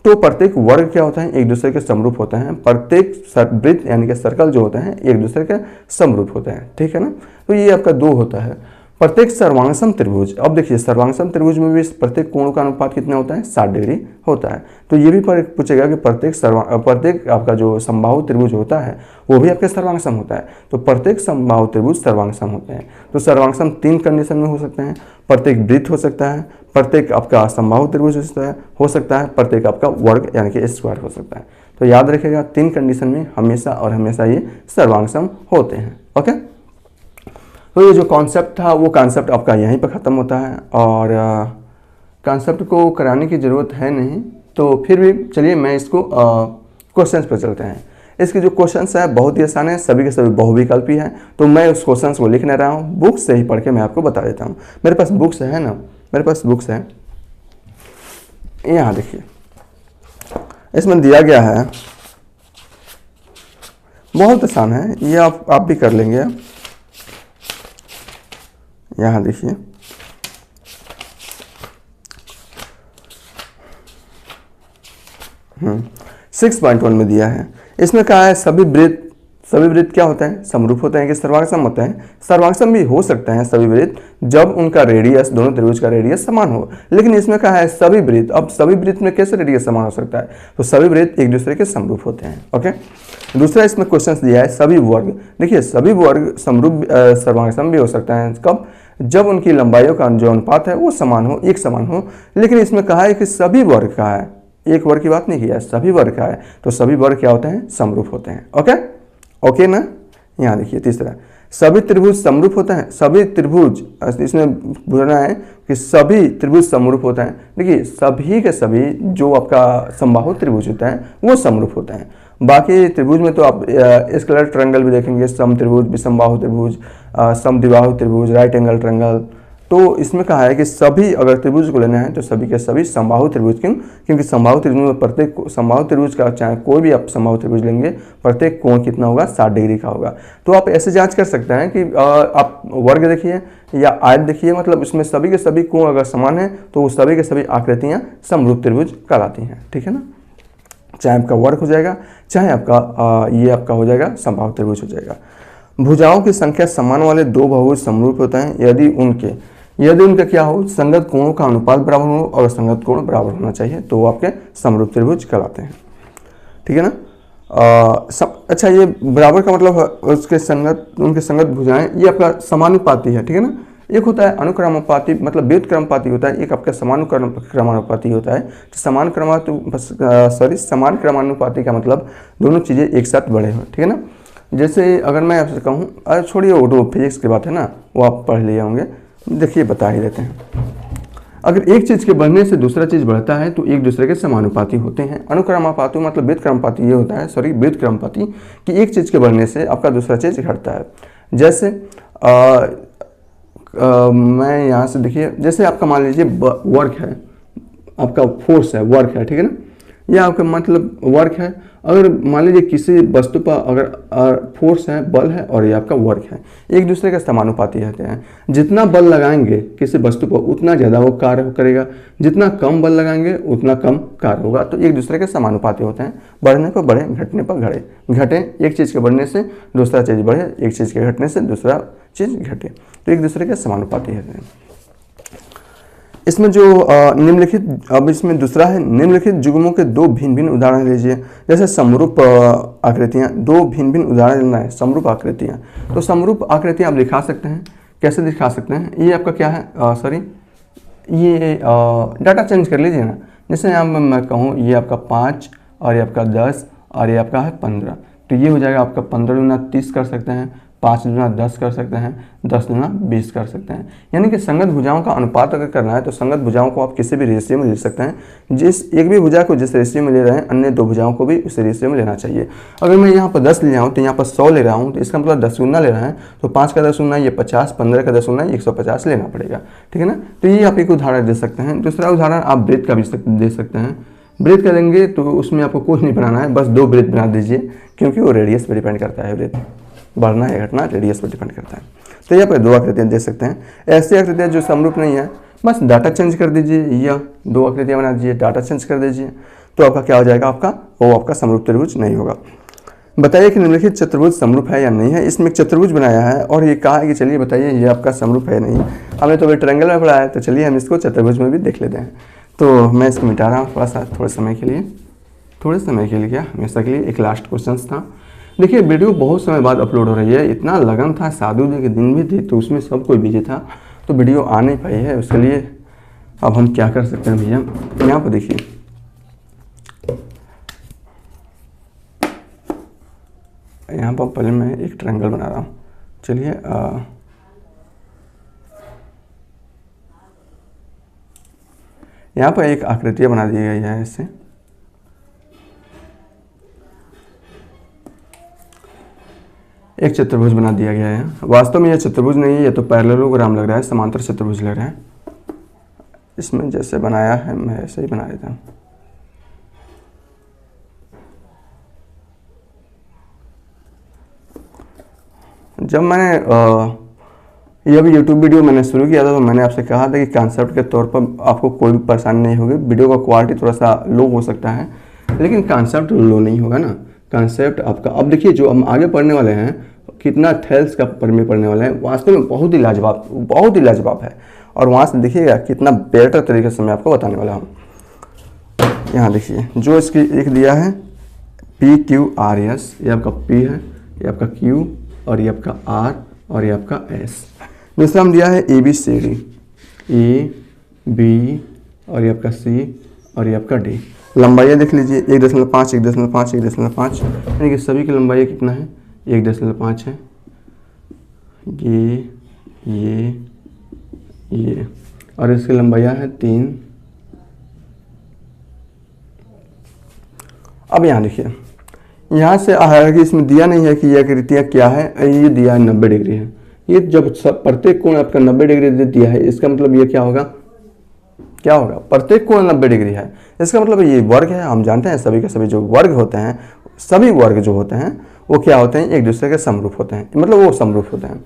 तो प्रत्येक वर्ग क्या होता है, एक दूसरे के समरूप होते हैं। प्रत्येक वृत्त यानी कि सर्कल जो होते हैं एक दूसरे के समरूप होते हैं। ठीक है ना, तो ये आपका 2 होता है। प्रत्येक सर्वांगसम त्रिभुज, अब देखिए सर्वांगसम त्रिभुज में भी प्रत्येक कोणों का अनुपात कितना होता है, 60 डिग्री होता है। तो ये भी पूछेगा कि प्रत्येक आपका जो समबाहु त्रिभुज होता है वो भी आपके सर्वांगसम होता है। तो प्रत्येक समबाहु त्रिभुज सर्वांगसम होते हैं। तो सर्वांगसम 3 कंडीशन में हो सकते हैं, प्रत्येक वृत्त हो सकता है, प्रत्येक आपका समबाहु त्रिभुज हो सकता है, प्रत्येक आपका वर्ग यानी कि स्क्वायर हो सकता है। तो याद रखिएगा 3 कंडीशन में हमेशा और हमेशा ये सर्वांगसम होते हैं। ओके, तो ये जो कॉन्सेप्ट था वो कॉन्सेप्ट आपका यहीं पर ख़त्म होता है, और कॉन्सेप्ट को कराने की ज़रूरत है नहीं। तो फिर भी चलिए मैं इसको क्वेश्चंस पर चलते हैं। इसके जो क्वेश्चंस है बहुत ही आसान है, सभी के सभी बहुविकल्पी हैं। तो मैं उस क्वेश्चंस को लिख नहीं रहा हूँ, बुक से ही पढ़ के मैं आपको बता देता हूँ। मेरे पास बुक्स है ना, मेरे पास बुक्स है, यहाँ देखिए इसमें दिया गया है, बहुत आसान है, ये आप भी कर लेंगे। यहाँ देखिए 6.1 में दिया है, इसमें कहा है सभी वृत्त क्या होते हैं, समरूप होते हैं कि सर्वांगसम होते हैं। सर्वांगसम भी हो सकते हैं सभी वृत्त जब उनका रेडियस, दोनों त्रिभुज का रेडियस समान हो। लेकिन इसमें कहा है सभी वृत्त, अब सभी वृत्त में कैसे रेडियस समान हो सकता है, तो सभी वृत्त एक दूसरे के समरूप होते हैं। ओके, दूसरा इसमें क्वेश्चन दिया है सभी वर्ग। देखिए सभी वर्ग समरूप सर्वांगसम भी हो सकता है, कब, जब उनकी लंबाइयों का जो अनुपात है वो समान हो, एक समान हो। लेकिन इसमें कहा है कि सभी वर्ग का है, एक वर्ग की बात नहीं किया है, सभी वर्ग का है, तो सभी वर्ग क्या होते हैं, समरूप होते हैं। ओके ना, यहाँ देखिए तीसरा, सभी त्रिभुज समरूप होते हैं, सभी त्रिभुज, इसमें बोलना है कि सभी त्रिभुज समरूप होते हैं। देखिए सभी के सभी जो आपका समबाहु त्रिभुज होता है वो समरूप होते हैं। बाकी त्रिभुज में तो आप स्केलर ट्रायंगल भी देखेंगे, सम त्रिभुज, विषमबाहु त्रिभुज, समद्विबाहु त्रिभुज, राइट एंगल ट्रायंगल। तो इसमें कहा है कि सभी अगर त्रिभुज को लेना है तो सभी के सभी समबाहु त्रिभुज। क्यों? क्योंकि समबाहु त्रिभुज में प्रत्येक समबाहु त्रिभुज का, चाहे कोई भी आप समबाहु त्रिभुज लेंगे, प्रत्येक कोण कितना होगा, 60 डिग्री का होगा। तो आप ऐसे जांच कर सकते हैं कि आप वर्ग देखिए या आयत देखिए, मतलब इसमें सभी के सभी कोण अगर समान है तो वो सभी के सभी आकृतियाँ समरूप त्रिभुज कहलाती हैं। ठीक है ना, चाहे आपका वर्ग हो जाएगा, चाहे आपका ये आपका हो जाएगा समबाहु त्रिभुज हो जाएगा। भुजाओं की संख्या समान वाले 2 बहुभुज समरूप होते हैं यदि उनका क्या हो, संगत कोणों का अनुपात बराबर हो और संगत कोण बराबर होना चाहिए, तो वो आपके समरूप त्रिभुज कहलाते हैं। ठीक है ना, अच्छा ये बराबर का मतलब उसके उनके संगत भुजाएं, ये आपका समानुपाती है। ठीक है ना, एक होता है अनुक्रमानुपाती, मतलब व्युत्क्रमानुपाती होता है, एक आपका समानुक्रमानुपाती होता है। समान क्रमानुपाती का मतलब दोनों चीज़ें एक साथ बड़े हो। ठीक है ना, जैसे अगर मैं आपसे कहूँ, छोड़िए वो फिजिक्स की बात है ना, वो आप पढ़ लिए होंगे, देखिए बता ही देते हैं। अगर एक चीज़ के बढ़ने से दूसरा चीज़ बढ़ता है तो एक दूसरे के समानुपाती होते हैं। अनुक्रमानुपाती मतलब व्युत्क्रमानुपाती ये होता है, व्युत्क्रमानुपाती कि एक चीज़ के बढ़ने से आपका दूसरा चीज़ घटता है। जैसे मैं यहाँ से देखिए, जैसे आपका मान लीजिए वर्क है, आपका फोर्स है, वर्क है, ठीक है ना, यह आपका मतलब वर्क है। अगर मान लीजिए किसी वस्तु पर अगर फोर्स है, बल है और ये आपका वर्क है, एक दूसरे के समानुपाती रहते हैं। जितना बल लगाएंगे किसी वस्तु पर उतना ज़्यादा वो कार्य करेगा, जितना कम बल लगाएंगे उतना कम कार्य होगा। तो एक दूसरे के समानुपाती होते हैं। बढ़ने पर बढ़े, घटने पर घटे। एक चीज़ के बढ़ने से दूसरा चीज़ बढ़े, एक चीज़ के घटने से दूसरा चीज़ घटे, तो एक दूसरे के समानुपाती हैं। इसमें जो निम्नलिखित, अब इसमें दूसरा है, निम्नलिखित युग्मों के दो भिन्न भिन्न उदाहरण लीजिए। जैसे समरूप आकृतियाँ, दो भिन्न भिन्न उदाहरण लेना है। समरूप आकृतियाँ, तो समरूप आकृतियाँ आप दिखा सकते हैं। कैसे दिखा सकते हैं? ये आपका क्या है, ये डाटा चेंज कर लीजिए ना। जैसे यहाँ मैं कहूँ ये आपका 5 और ये आपका 10 और ये आपका है 15, तो ये हो जाएगा आपका 15 गुना 30 कर सकते हैं, 5 गुना 10 कर सकते हैं, 10 गुना 20 कर सकते हैं। यानी कि संगत भुजाओं का अनुपात अगर करना है तो संगत भुजाओं को आप किसी भी रेशियो में ले सकते हैं। जिस एक भी भुजा को जिस रेशियो में ले रहे हैं, अन्य दो भुजाओं को भी उस रेशियो में लेना चाहिए। अगर मैं यहाँ पर 10 ले आऊँ तो यहाँ पर 100 ले रहा हूँ, तो इसका मतलब 10 गुना ले रहा है, तो 5 का 10 गुना ये 50, 15 का 10 गुना 150 लेना पड़ेगा, ठीक है ना। तो ये आप एक उदाहरण दे सकते हैं। दूसरा उदाहरण आप वृत्त का भी दे सकते हैं। वृत्त करेंगे तो उसमें आपको कुछ नहीं बनाना है, बस 2 वृत्त बना दीजिए, क्योंकि वो रेडियस पर डिपेंड करता है। वृत्त बढ़ना या घटना रेडियस पर डिपेंड करता है। तो यहाँ पर 2 आकृतियाँ दे सकते हैं। ऐसी आकृतियाँ जो समरूप नहीं है, बस डाटा चेंज कर दीजिए, या 2 आकृतियाँ बना दीजिए, डाटा चेंज कर दीजिए, तो आपका क्या हो जाएगा, वो आपका समरूप त्रिभुज नहीं होगा। बताइए कि निम्नलिखित चतुर्भुज समरूप है या नहीं है। इसमें एक चतुर्भुज बनाया है और ये कहा है कि चलिए बताइए ये आपका समरूप है नहीं। हमने तो अभी ट्रायंगल में पढ़ा है, तो चलिए हम इसको चतुर्भुज में भी देख लेते हैं। तो मैं इसको मिटा रहा हूँ थोड़े समय के लिए क्या, हमेशा के लिए। एक लास्ट क्वेश्चन था। देखिए वीडियो बहुत समय बाद अपलोड हो रही है। इतना लगन था, साधु जी के दिन भी थे, तो उसमें सब कोई बिजी था, तो वीडियो आ नहीं पाई है। उसके लिए अब हम क्या कर सकते हैं भैया, यहाँ पर देखिए, यहाँ पर पहले मैं एक ट्रायंगल बना रहा हूँ। चलिए यहाँ पर एक आकृतियाँ बना दी गई है। इससे एक चतुर्भुज बना दिया गया है। वास्तव में यह चतुर्भुज नहीं है, ये तो पैरेललोग्राम लग रहा है, समांतर चतुर्भुज लग रहा है। इसमें जैसे बनाया है मैं ऐसे ही बना देता हूँ। जब मैंने यह भी YouTube वीडियो मैंने शुरू किया था, तो मैंने आपसे कहा था कि कॉन्सेप्ट के तौर पर आपको कोई भी परेशानी नहीं होगी। वीडियो का क्वालिटी थोड़ा सा लो हो सकता है, लेकिन कॉन्सेप्ट लो नहीं होगा ना। कॉन्सेप्ट आपका, अब देखिए जो हम आगे पढ़ने वाले हैं, कितना थेल्स का में पढ़ने वाले हैं, वास्तव में बहुत ही लाजवाब है। और वहाँ से देखिएगा कितना बेटर तरीके से मैं आपको बताने वाला हूँ। यहाँ देखिए जो इसकी एक दिया है PQRS, ये आपका P है, ये आपका Q और ये आपका R और ये आपका S। दूसरा हम दिया है ABCD, A B और ये आपका C और ये आपका D। लंबाइयाँ देख लीजिए 1.5, 1.5, 1.5, यानी कि सभी की लंबाई कितना है, 1.5 है। ये और इसकी लंबाइयाँ हैं 3। अब यहाँ देखिए, यहाँ से हालांकि इसमें दिया नहीं है कि यह आकृतियाँ क्या है। ये दिया है 90 डिग्री है। ये जब प्रत्येक कोण आपका 90 डिग्री दिया है, इसका मतलब ये क्या होगा, प्रत्येक कोण 90 डिग्री है। इसका मतलब ये वर्ग है। हम जानते हैं सभी के सभी जो वर्ग होते हैं, सभी वर्ग जो होते हैं वो क्या होते हैं, एक दूसरे के समरूप होते हैं, मतलब वो समरूप होते हैं।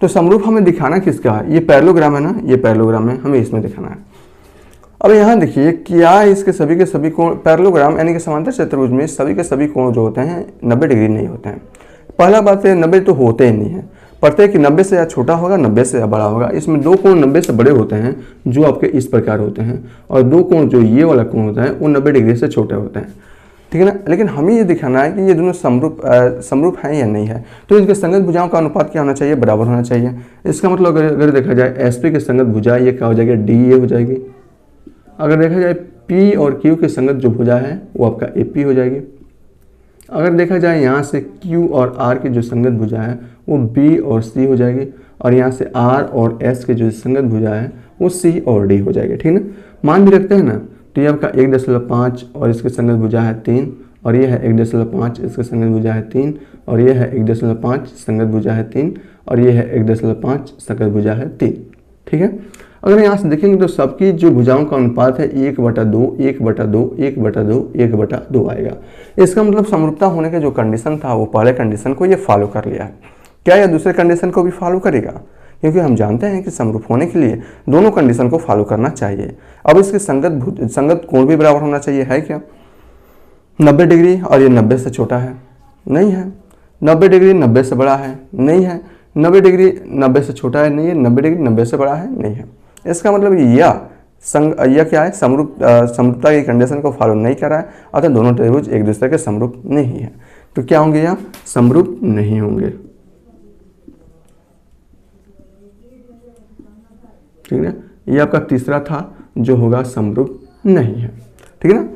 तो समरूप हमें दिखाना किसका है, ये पैरेललोग्राम है ना, ये पैरेललोग्राम है, हमें इसमें दिखाना है। अब यहाँ देखिए क्या इसके सभी के सभी कोण, पैरेललोग्राम यानी कि समांतर चतुर्भुज में सभी के सभी कोण जो होते हैं 90 डिग्री नहीं होते हैं। पहला बात है 90 तो होते ही नहीं है। प्रत्येक 90 से या छोटा होगा, 90 से या बड़ा होगा। इसमें 2 कोण 90 से बड़े होते हैं जो आपके इस प्रकार होते हैं, और 2 कोण जो ये वाला कोण होता है वो 90 डिग्री से छोटे होते हैं, ठीक है ना। लेकिन हमें ये दिखाना है कि ये दोनों समरूप हैं या नहीं है। तो इनके संगत भुजाओं का अनुपात क्या होना चाहिए, बराबर होना चाहिए। इसका मतलब अगर देखा जाए SP की संगत भुजा ये क्या हो जाएगी, DA हो जाएगी। अगर देखा जाए P और Q की संगत जो भुजा है वो आपका AP हो जाएगी। अगर देखा जाए यहाँ से Q और R की जो संगत भुजा है वो B और C हो जाएगी। और यहाँ से आर और एस के जो संगत भुजा है वो सी और डी हो जाएगी, ठीक है ना। मान भी रखते हैं ना, तो ये आपका 1.5 और इसके संगत भुजा है 3 और ये है 1.5 इसके संगत भुजा है 3 और ये है 1.5 संगत भुजा है 3 और ये है 1.5 संगत भुजा है 3, ठीक है। अगर यहाँ से देखेंगे तो सबकी जो भुजाओं का अनुपात है 1/2 1/2 1/2 1/2 आएगा। इसका मतलब समरूपता होने का जो कंडीशन था वो पहले कंडीशन को ये फॉलो कर लिया है। क्या यह दूसरे कंडीशन को भी फॉलो करेगा? क्योंकि हम जानते हैं कि समरूप होने के लिए दोनों कंडीशन को फॉलो करना चाहिए। अब इसके संगत कोण भी बराबर होना चाहिए, है क्या? 90 डिग्री और ये 90 से छोटा है, नहीं है। 90 डिग्री 90 से बड़ा है, नहीं है। 90 डिग्री 90 से छोटा है, नहीं है। 90 डिग्री 90 से बड़ा है, नहीं है। इसका मतलब यह क्या है? समरूपता की कंडीशन को फॉलो नहीं कर रहा है, अतः दोनों त्रिभुज एक दूसरे के समरूप नहीं है। तो क्या होंगे? यहाँ समरूप नहीं होंगे, ठीक है। ये आपका तीसरा था जो होगा समरूप नहीं है, ठीक है ना।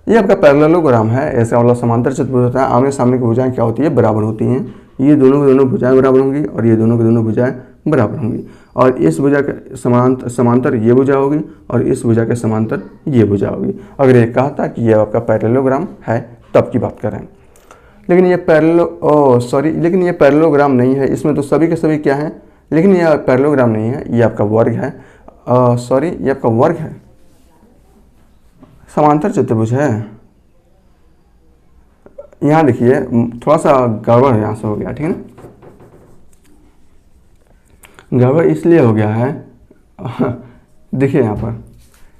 ये आपका पैरेललोग्राम है, ऐसा वाला समांतर चतुर्भुज होता है। आमने सामने की भुजाएं क्या होती है? बराबर होती हैं। ये दोनों की दोनों भुजाएं बराबर होंगी और ये दोनों की दोनों भुजाएं बराबर होंगी और इस भुजा के समांतर ये भुजा होगी और इस भुजा के समांतर ये भुजा होगी। अगर ये कहा था कि ये आपका पैरेललोग्राम है तब की बात करें, लेकिन ये पैरेललोग्राम नहीं है। इसमें तो सभी के सभी क्या है, लेकिन ये पैरेललोग्राम नहीं है, ये आपका वर्ग है। ये आपका वर्ग है, समांतर चतुर्भुज है। यहाँ देखिए थोड़ा सा गड़बड़ यहाँ से हो गया, ठीक है ना। गड़बड़ इसलिए हो गया है देखिए यहाँ पर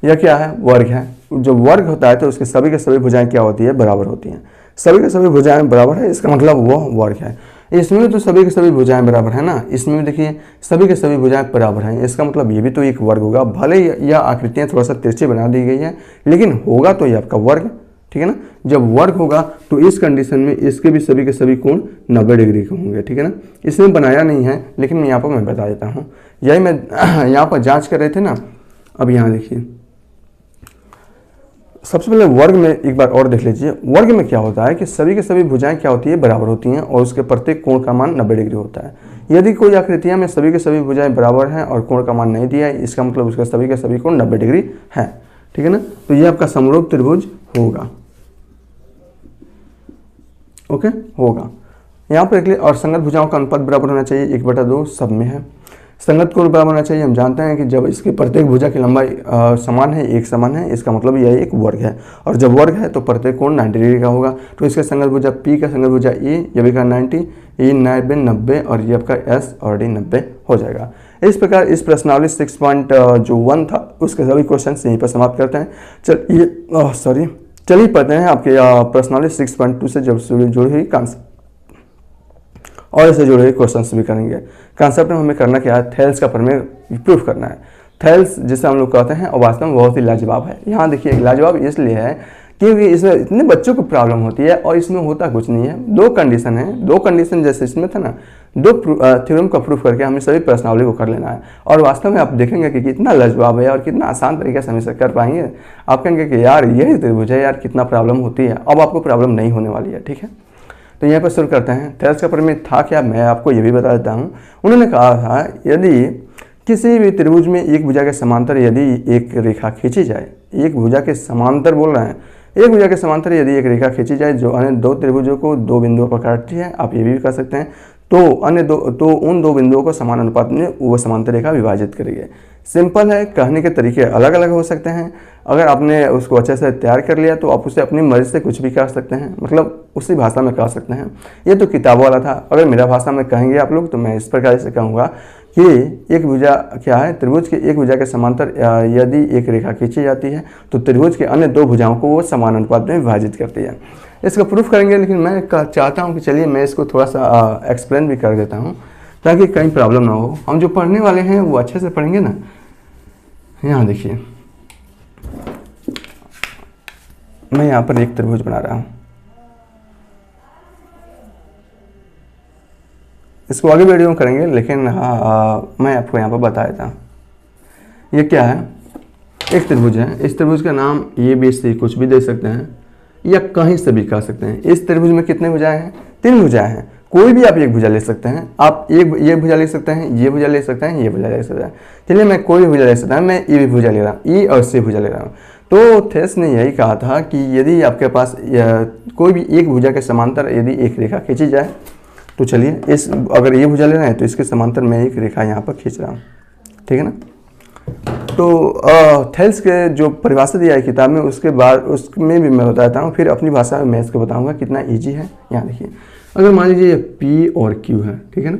यह क्या है? वर्ग है। जो वर्ग होता है तो उसके सभी के सभी भुजाएं क्या होती है? बराबर होती हैं। सभी के सभी भुजाएं बराबर है, इसका मतलब वह वर्ग है। इसमें भी तो सभी के सभी भुजाएं बराबर है ना, इसमें भी देखिए सभी के सभी भुजाएं बराबर हैं, इसका मतलब ये भी तो एक वर्ग होगा। भले यह आकृतियां थोड़ा सा तिरछी बना दी गई है, लेकिन होगा तो ये आपका वर्ग, ठीक है ना। जब वर्ग होगा तो इस कंडीशन में इसके भी सभी के सभी कोण 90 डिग्री के होंगे, ठीक है ना। इसमें बनाया नहीं है, लेकिन यहाँ पर मैं बता देता हूँ। यही मैं यहाँ पर जाँच कर रहे थे ना। अब यहाँ देखिए, सबसे पहले वर्ग में एक बार और देख लीजिए। वर्ग में क्या होता है कि सभी के सभी भुजाएं क्या होती है? बराबर होती हैं और उसके प्रत्येक कोण का मान 90 डिग्री होता है। यदि कोई आकृतियां में सभी के सभी भुजाएं बराबर हैं और कोण का मान नहीं दिया है, इसका मतलब उसके सभी के सभी कोण 90 डिग्री है, ठीक है ना। तो ये आपका समरूप त्रिभुज होगा, ओके होगा। यहाँ पर एक और संगत भुजाओं का अनुपात बराबर होना चाहिए, 1/2 सब में है। संगत कोण बराबर होना चाहिए। हम जानते हैं कि जब इसके प्रत्येक भुजा की लंबाई समान है, एक समान है, इसका मतलब यह एक वर्ग है। और जब वर्ग है तो प्रत्येक कोण 90 डिग्री का होगा। तो इसके संगत भुजा P का संगत भुजा E, ये भी का 90, E 90 और ये आपका S और D 90 हो जाएगा। इस प्रकार इस प्रश्नावली 6.1 था उसके सभी क्वेश्चन यहीं पर समाप्त करते हैं। चलिए पढ़ते हैं आपके प्रश्नावली 6.2 से जब जुड़ी हुई कॉन्सेप्ट और इससे जुड़े हुए क्वेश्चंस भी करेंगे। कॉन्सेप्ट में हमें करना क्या है? थेल्स का प्रमेय प्रूफ करना है। थेल्स जिसे हम लोग कहते हैं और वास्तव में बहुत ही लाजवाब है। यहाँ देखिए लाजवाब इसलिए है क्योंकि इसमें इतने बच्चों को प्रॉब्लम होती है और इसमें होता कुछ नहीं है। दो कंडीशन है, दो कंडीशन जैसे इसमें था ना, दो थ्योरम का प्रूफ करके हमें सभी प्रश्नावली को कर लेना है। और वास्तव में आप देखेंगे कि कितना लाजवाब है और कितना आसान तरीके से हम इसे कर पाएंगे। आप कहेंगे कि यार यही त्रिभुज है यार, कितना प्रॉब्लम होती है। अब आपको प्रॉब्लम नहीं होने वाली है, ठीक है। तो यहाँ पर शुरू करते हैं। थेल्स का प्रमेय था क्या, मैं आपको ये भी बता देता हूँ। उन्होंने कहा था यदि किसी भी त्रिभुज में एक भुजा के समांतर यदि एक रेखा खींची जाए, एक भुजा के समांतर बोल रहे हैं, एक भुजा के समांतर यदि एक रेखा खींची जाए जो अन्य दो त्रिभुजों को दो बिंदुओं पर काटती है, आप ये भी कर सकते हैं, तो उन दो बिंदुओं को समान अनुपात में वो समांतर रेखा विभाजित करेगी। सिंपल है, कहने के तरीके अलग अलग हो सकते हैं। अगर आपने उसको अच्छे से तैयार कर लिया तो आप उसे अपनी मर्जी से कुछ भी कर सकते हैं, मतलब उसी भाषा में कह सकते हैं। ये तो किताबों वाला था। अगर मेरा भाषा में कहेंगे आप लोग तो मैं इस प्रकार से कहूँगा कि एक भुजा क्या है, त्रिभुज के एक भुजा के समांतर यदि एक रेखा खींची जाती है तो त्रिभुज के अन्य दो भुजाओं को वो समान अनुपात में विभाजित करती है। इसका प्रूफ करेंगे, लेकिन मैं चाहता हूँ कि चलिए मैं इसको थोड़ा सा एक्सप्लेन भी कर देता हूँ ताकि कहीं प्रॉब्लम ना हो। हम जो पढ़ने वाले हैं वो अच्छे से पढ़ेंगे ना। यहाँ देखिए मैं यहाँ पर एक त्रिभुज बना रहा हूँ, इसको आगे वीडियो में करेंगे, लेकिन मैं आपको यहाँ पर बता देता हूँ। ये क्या है, एक त्रिभुज है। इस त्रिभुज का नाम ABC कुछ भी दे सकते हैं या कहीं से भी कह सकते हैं। इस त्रिभुज में कितने भुजाएं हैं? 3 भुजाएं हैं। कोई भी आप एक भुजा ले सकते हैं, आप ये भुजा ले सकते हैं, ये भुजा ले सकते हैं, ये भुजा ले सकते हैं। चलिए मैं कोई भी भुजा ले सकता हूँ, मैं ए भी भुजा ले रहा हूँ, ई और सी भुजा ले रहा हूँ। तो थेल्स ने यही कहा था कि यदि आपके पास कोई भी एक भुजा के समांतर यदि एक रेखा खींची जाए, तो चलिए इस अगर ये भुजा ले रहे हैं तो इसके समांतर मैं एक रेखा यहाँ पर खींच रहा हूँ, ठीक है ना। तो थेल्स के जो परिभाषा दिया है किताब में, उसके बाद उसमें भी मैं बताता हूँ, फिर अपनी भाषा में मैं इसको बताऊँगा कितना ईजी है। यहाँ देखिए, अगर मान लीजिए ये P और Q है, ठीक है ना।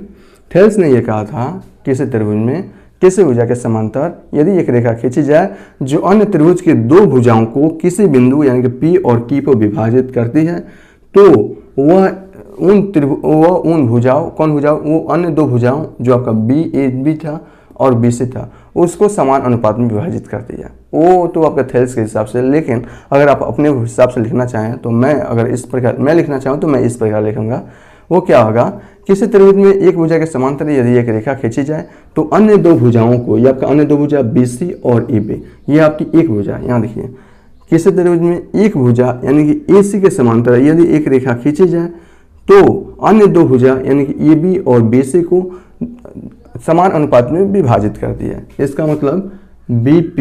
थेल्स ने यह कहा था किसी त्रिभुज में किसी भुजा के समांतर यदि एक रेखा खींची जाए जो अन्य त्रिभुज की दो भुजाओं को किसी बिंदु यानी कि P और Q को विभाजित करती है, तो वह उन भुजाओं वो अन्य दो भुजाओं जो आपका BAB था और BC था उसको समान अनुपात में विभाजित करती है। वो तो आपका थेल्स के हिसाब से, लेकिन अगर आप अपने हिसाब से लिखना चाहें तो मैं अगर इस प्रकार मैं लिखना चाहूँ तो मैं इस प्रकार लिखूंगा। वो क्या होगा, किसी त्रिभुज में एक भुजा के समांतर यदि एक रेखा खींची जाए तो अन्य दो भुजाओं को, ये आपका अन्य दो भुजा BC और AB, ये आपकी एक भुजा, यहाँ देखिए, किसी त्रिभुज में एक भुजा यानी कि AC के समांतर यदि एक रेखा खींची जाए तो अन्य दो भुजा यानी कि AB और BC को समान अनुपात में विभाजित करती है। इसका मतलब BP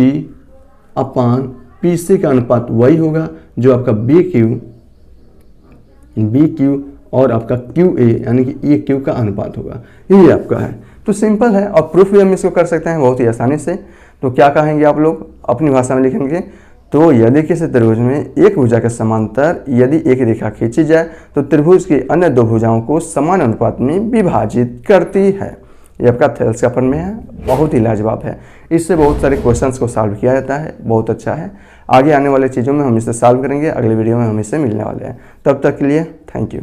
अपान PC का अनुपात वही होगा जो आपका BQ और आपका QA यानी कि EQ का अनुपात होगा। ये आपका है, तो सिंपल है और प्रूफ भी हम इसको कर सकते हैं बहुत ही आसानी से। तो क्या कहेंगे आप लोग अपनी भाषा में लिखेंगे, तो यदि किसी त्रिभुज में एक भुजा के समांतर यदि एक रेखा खींची जाए तो त्रिभुज की अन्य दो भुजाओं को समान अनुपात में विभाजित करती है। ये आपका थेल्स का प्रमेय है, बहुत ही लाजवाब है। इससे बहुत सारे क्वेश्चंस को सॉल्व किया जाता है, बहुत अच्छा है। आगे आने वाले चीज़ों में हम इसे सॉल्व करेंगे, अगले वीडियो में हम इससे मिलने वाले हैं। तब तक के लिए थैंक यू।